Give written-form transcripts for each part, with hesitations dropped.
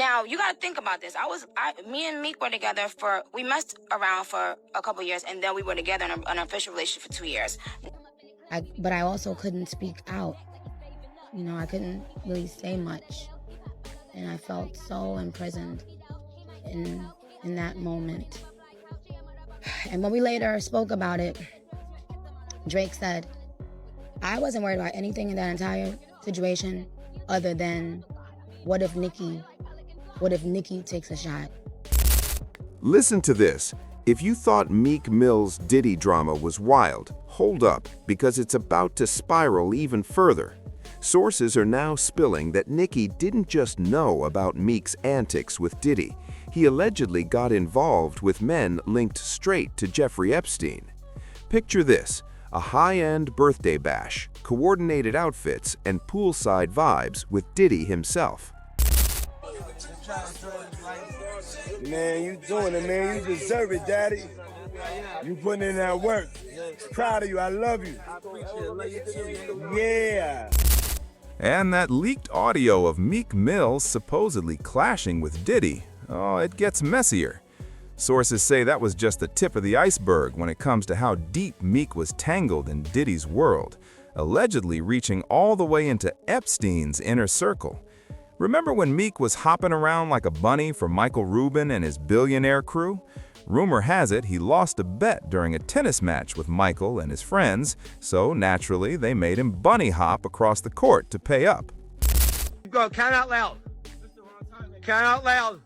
Now, you got to think about this. Me and Meek were together we messed around for a couple years, and then we were together in an official relationship for 2 years. But I also couldn't speak out. You know, I couldn't really say much. And I felt so imprisoned in that moment. And when we later spoke about it, Drake said, I wasn't worried about anything in that entire situation other than what if Nicki takes a shot? Listen to this. If you thought Meek Mill's Diddy drama was wild, hold up, because it's about to spiral even further. Sources are now spilling that Nicki didn't just know about Meek's antics with Diddy. He allegedly got involved with men linked straight to Jeffrey Epstein. Picture this: a high-end birthday bash, coordinated outfits, and poolside vibes with Diddy himself. Man, you doing it, man. You deserve it, Daddy. You putting in that work. Proud of you. I love you. Yeah. And that leaked audio of Meek Mill supposedly clashing with Diddy, oh, it gets messier. Sources say that was just the tip of the iceberg when it comes to how deep Meek was tangled in Diddy's world, allegedly reaching all the way into Epstein's inner circle. Remember when Meek was hopping around like a bunny for Michael Rubin and his billionaire crew? Rumor has it he lost a bet during a tennis match with Michael and his friends, so naturally they made him bunny hop across the court to pay up. Go, count out loud. Count out loud.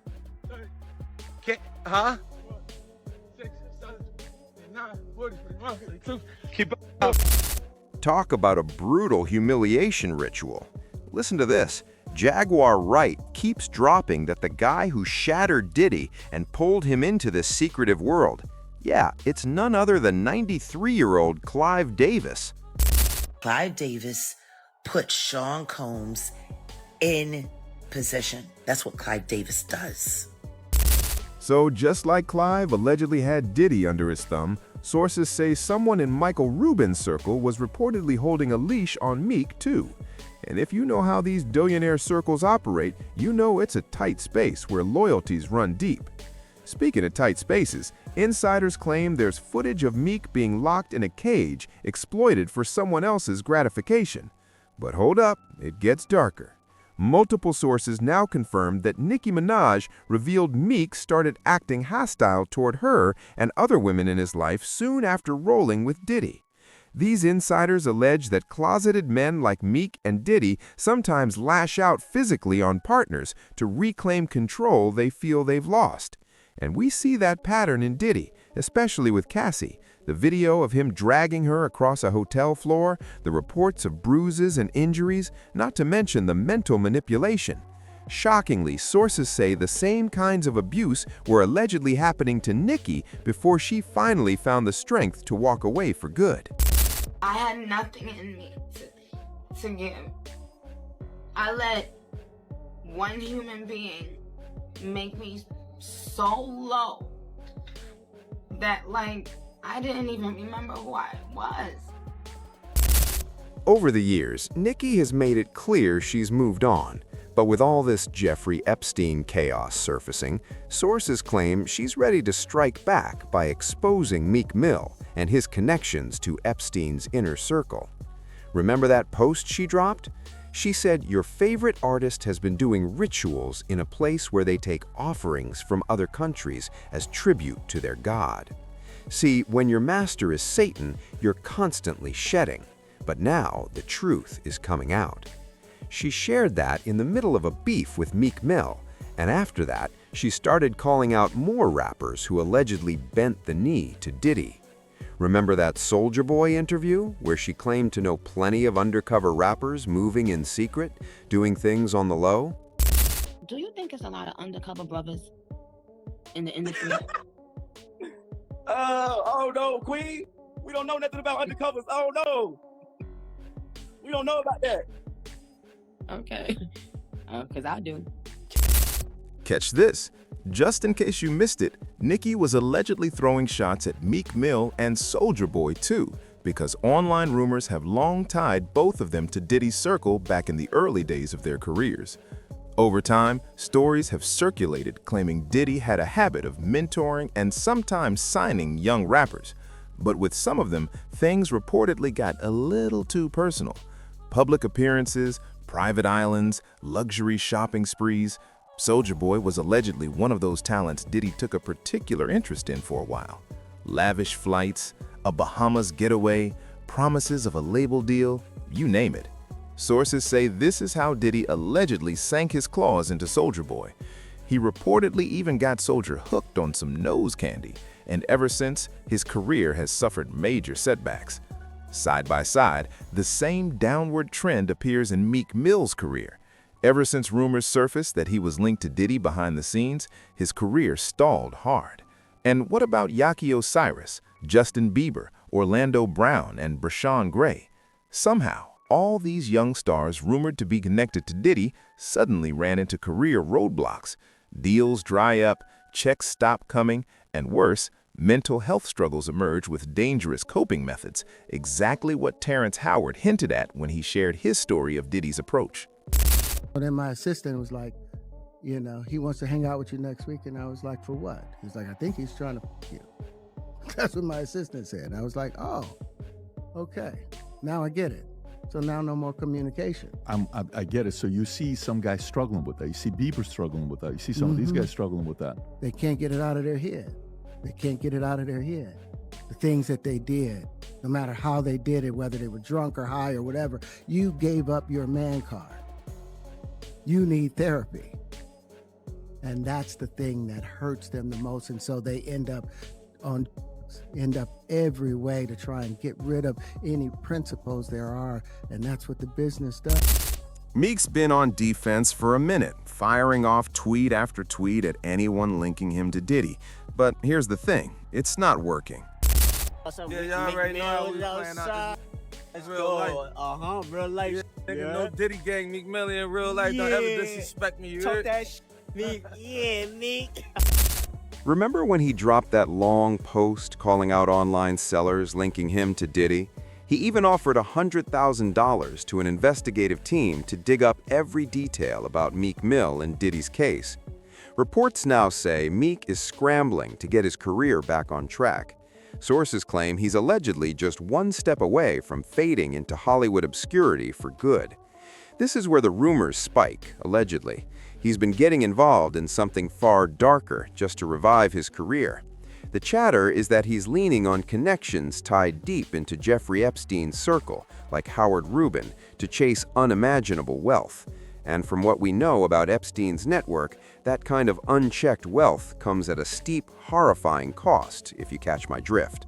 Huh? 6, 7, 8, 9, 40, 41, 42. Keep up. Talk about a brutal humiliation ritual. Listen to this. Jaguar Wright keeps dropping that the guy who shattered Diddy and pulled him into this secretive world, yeah, it's none other than 93-year-old Clive Davis. Clive Davis put Sean Combs in position. That's what Clive Davis does. So just like Clive allegedly had Diddy under his thumb, sources say someone in Michael Rubin's circle was reportedly holding a leash on Meek too. And if you know how these billionaire circles operate, you know it's a tight space where loyalties run deep. Speaking of tight spaces, insiders claim there's footage of Meek being locked in a cage, exploited for someone else's gratification. But hold up, it gets darker. Multiple sources now confirm that Nicki Minaj revealed Meek started acting hostile toward her and other women in his life soon after rolling with Diddy. These insiders allege that closeted men like Meek and Diddy sometimes lash out physically on partners to reclaim control they feel they've lost. And we see that pattern in Diddy, especially with Cathy. The video of him dragging her across a hotel floor, the reports of bruises and injuries, not to mention the mental manipulation. Shockingly, sources say the same kinds of abuse were allegedly happening to Nicki before she finally found the strength to walk away for good. I had nothing in me to give. I let one human being make me so low that, like, I didn't even remember who I was. Over the years, Nicki has made it clear she's moved on. But with all this Jeffrey Epstein chaos surfacing, sources claim she's ready to strike back by exposing Meek Mill and his connections to Epstein's inner circle. Remember that post she dropped? She said your favorite artist has been doing rituals in a place where they take offerings from other countries as tribute to their god. See, when your master is Satan, you're constantly shedding. But now the truth is coming out. She shared that in the middle of a beef with Meek Mill, and after that, she started calling out more rappers who allegedly bent the knee to Diddy. Remember that Soulja Boy interview where she claimed to know plenty of undercover rappers moving in secret, doing things on the low? Do you think it's a lot of undercover brothers in the industry? Oh no, Queen. We don't know nothing about undercovers. Oh no. We don't know about that. Okay. Because I do. Catch this. Just in case you missed it, Nicki was allegedly throwing shots at Meek Mill and Soulja Boy too, because online rumors have long tied both of them to Diddy's circle back in the early days of their careers. Over time, stories have circulated claiming Diddy had a habit of mentoring and sometimes signing young rappers. But with some of them, things reportedly got a little too personal. Public appearances, private islands, luxury shopping sprees. Soulja Boy was allegedly one of those talents Diddy took a particular interest in for a while. Lavish flights, a Bahamas getaway, promises of a label deal, you name it. Sources say this is how Diddy allegedly sank his claws into Soulja Boy. He reportedly even got Soulja hooked on some nose candy, and ever since, his career has suffered major setbacks. Side by side, the same downward trend appears in Meek Mill's career. Ever since rumors surfaced that he was linked to Diddy behind the scenes, his career stalled hard. And what about Yaki Osiris, Justin Bieber, Orlando Brown, and Brashawn Gray? Somehow, all these young stars rumored to be connected to Diddy suddenly ran into career roadblocks. Deals dry up, checks stop coming, and worse, mental health struggles emerge with dangerous coping methods, exactly what Terrence Howard hinted at when he shared his story of Diddy's approach. Then my assistant was like, he wants to hang out with you next week. And I was like, for what? He's like, I think he's trying to f you. That's what my assistant said. And I was like, oh, okay. Now I get it. So now no more communication. I get it. So you see some guys struggling with that. You see Bieber struggling with that. You see some of these guys struggling with that. They can't get it out of their head. They can't get it out of their head. The things that they did, no matter how they did it, whether they were drunk or high or whatever, you gave up your man card. You need therapy. And that's the thing that hurts them the most. And so they end up every way to try and get rid of any principles there are, and that's what the business does. Meek's been on defense for a minute, firing off tweet after tweet at anyone linking him to Diddy. But here's the thing, it's not working. Yeah, y'all already know how we playing out this real life. Real life. Yeah, nigga, no Diddy gang, Meek Mill in real life. Don't ever disrespect me, you heard? Talk that shit, Meek. Yeah, Meek. Remember when he dropped that long post calling out online sellers linking him to Diddy? He even offered $100,000 to an investigative team to dig up every detail about Meek Mill and Diddy's case. Reports now say Meek is scrambling to get his career back on track. Sources claim he's allegedly just one step away from fading into Hollywood obscurity for good. This is where the rumors spike, allegedly. He's been getting involved in something far darker just to revive his career. The chatter is that he's leaning on connections tied deep into Jeffrey Epstein's circle, like Howard Rubin, to chase unimaginable wealth. And from what we know about Epstein's network, that kind of unchecked wealth comes at a steep, horrifying cost, if you catch my drift.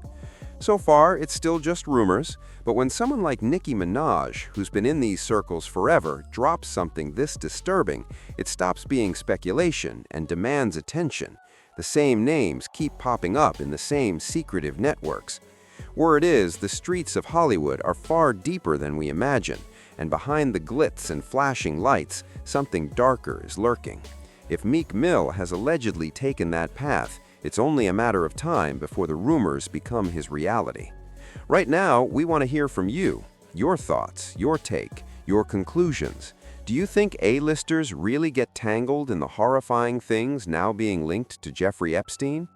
So far, it's still just rumors, but when someone like Nicki Minaj, who's been in these circles forever, drops something this disturbing, it stops being speculation and demands attention. The same names keep popping up in the same secretive networks. Word is, the streets of Hollywood are far deeper than we imagine, and behind the glitz and flashing lights, something darker is lurking. If Meek Mill has allegedly taken that path, it's only a matter of time before the rumors become his reality. Right now, we want to hear from you, your thoughts, your take, your conclusions. Do you think A-listers really get tangled in the horrifying things now being linked to Jeffrey Epstein?